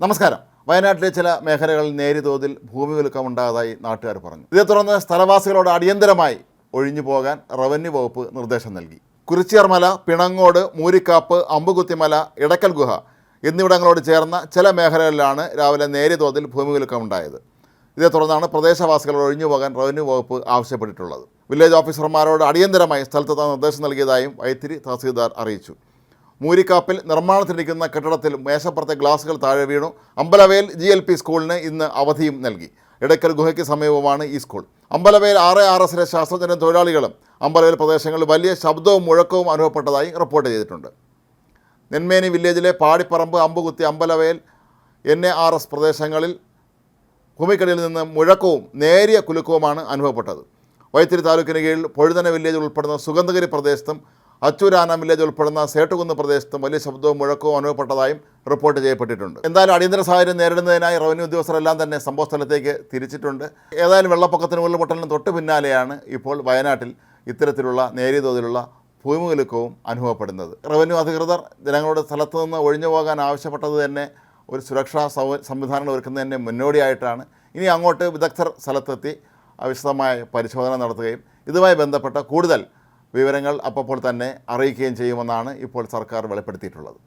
നമസ്കാരം. വയനാട്ടിലെ ചില മേഖലകളിൽ നേരിയ തോതിൽ ഭൂമികുലുക്കമുണ്ടായതായി നാട്ടുകാർ പറഞ്ഞു. ഇതേ തുടർന്ന് സ്ഥലവാസികളോട് അടിയന്തരമായി ഒഴിഞ്ഞു പോകാൻ റവന്യൂ വകുപ്പ് നിർദ്ദേശം നൽകി. കുറിച്യർമല, പിണങ്ങോട്, മൂരിക്കാപ്പ്, അമ്പുകുത്തിമല, ഇടക്കൽ ഗുഹ എന്നിവിടങ്ങളോട് ചേർന്ന ചില മേഖലകളിലാണ് രാവിലെ നേരിയ തോതിൽ ഭൂമികുലുക്കമുണ്ടായത്. ഇതേ തുടർന്നാണ് പ്രദേശവാസികളോട് ഒഴിഞ്ഞു പോകാൻ റവന്യൂ വകുപ്പ് ആവശ്യപ്പെട്ടിട്ടുള്ളത്. വില്ലേജ് ഓഫീസർമാരോട് അടിയന്തരമായി സ്ഥലത്തെത്താൻ നിർദ്ദേശം നൽകിയതായും വൈത്തിരി തഹസീൽദാർ അറിയിച്ചു. മൂരിക്കാപ്പിൽ നിർമ്മാണത്തിലിരിക്കുന്ന കെട്ടിടത്തിൽ മേശപ്പുറത്തെ ഗ്ലാസുകൾ താഴെ വീണു. അമ്പലവയൽ GLP സ്കൂളിന് ഇന്ന് അവധിയും നൽകി. ഇടയ്ക്കൽ ഗുഹയ്ക്ക് സമീപമാണ് ഈ സ്കൂൾ. അമ്പലവയൽ RARSലെ ശാസ്ത്രജ്ഞരും തൊഴിലാളികളും അമ്പലവയൽ പ്രദേശങ്ങളിൽ വലിയ ശബ്ദവും മുഴക്കവും അനുഭവപ്പെട്ടതായി റിപ്പോർട്ട് ചെയ്തിട്ടുണ്ട്. നെന്മേനി വില്ലേജിലെ പാടിപ്പറമ്പ്, അമ്പുകുത്തി, അമ്പലവയൽ NARS പ്രദേശങ്ങളിൽ ഭൂമിക്കടിയിൽ നിന്ന് മുഴക്കവും നേരിയ കുലുക്കവുമാണ് അനുഭവപ്പെട്ടത്. വൈത്തിരി താലൂക്കിന് കീഴിൽ പൊഴുതന വില്ലേജ് ഉൾപ്പെടുന്ന സുഗന്ധഗിരി പ്രദേശത്തും അച്ചൂരാന വില്ലേജ് ഉൾപ്പെടുന്ന സേട്ടുകുന്ന് പ്രദേശത്തും വലിയ ശബ്ദവും മുഴക്കവും അനുഭവപ്പെട്ടതായും റിപ്പോർട്ട് ചെയ്യപ്പെട്ടിട്ടുണ്ട്. എന്തായാലും അടിയന്തര സാഹചര്യം നേരിടുന്നതിനായി റവന്യൂ ഉദ്യോഗസ്ഥരെല്ലാം തന്നെ സംഭവസ്ഥലത്തേക്ക് തിരിച്ചിട്ടുണ്ട്. ഏതായാലും വെള്ളപ്പൊക്കത്തിന് ഉരുൾപൊട്ടലിന് തൊട്ട് പിന്നാലെയാണ് ഇപ്പോൾ വയനാട്ടിൽ ഇത്തരത്തിലുള്ള നേരിയ തോതിലുള്ള ഭൂമികുലുക്കവും അനുഭവപ്പെടുന്നത്. റവന്യൂ അധികൃതർ ജനങ്ങളുടെ സ്ഥലത്തു നിന്ന് ഒഴിഞ്ഞു പോകാൻ ആവശ്യപ്പെട്ടത് തന്നെ ഒരു സുരക്ഷാ സംവിധാനങ്ങൾ ഒരുക്കുന്നതിൻ്റെ മുന്നോടിയായിട്ടാണ്. ഇനി അങ്ങോട്ട് വിദഗ്ധർ സ്ഥലത്തെത്തി വിശദമായ പരിശോധന നടത്തുകയും ഇതുമായി ബന്ധപ്പെട്ട കൂടുതൽ വിവരങ്ങൾ അപ്പോൾ തന്നെ അറിയിക്കുകയും ചെയ്യുമെന്നാണ് ഇപ്പോൾ സർക്കാർ വെളിപ്പെടുത്തിയിട്ടുള്ളത്.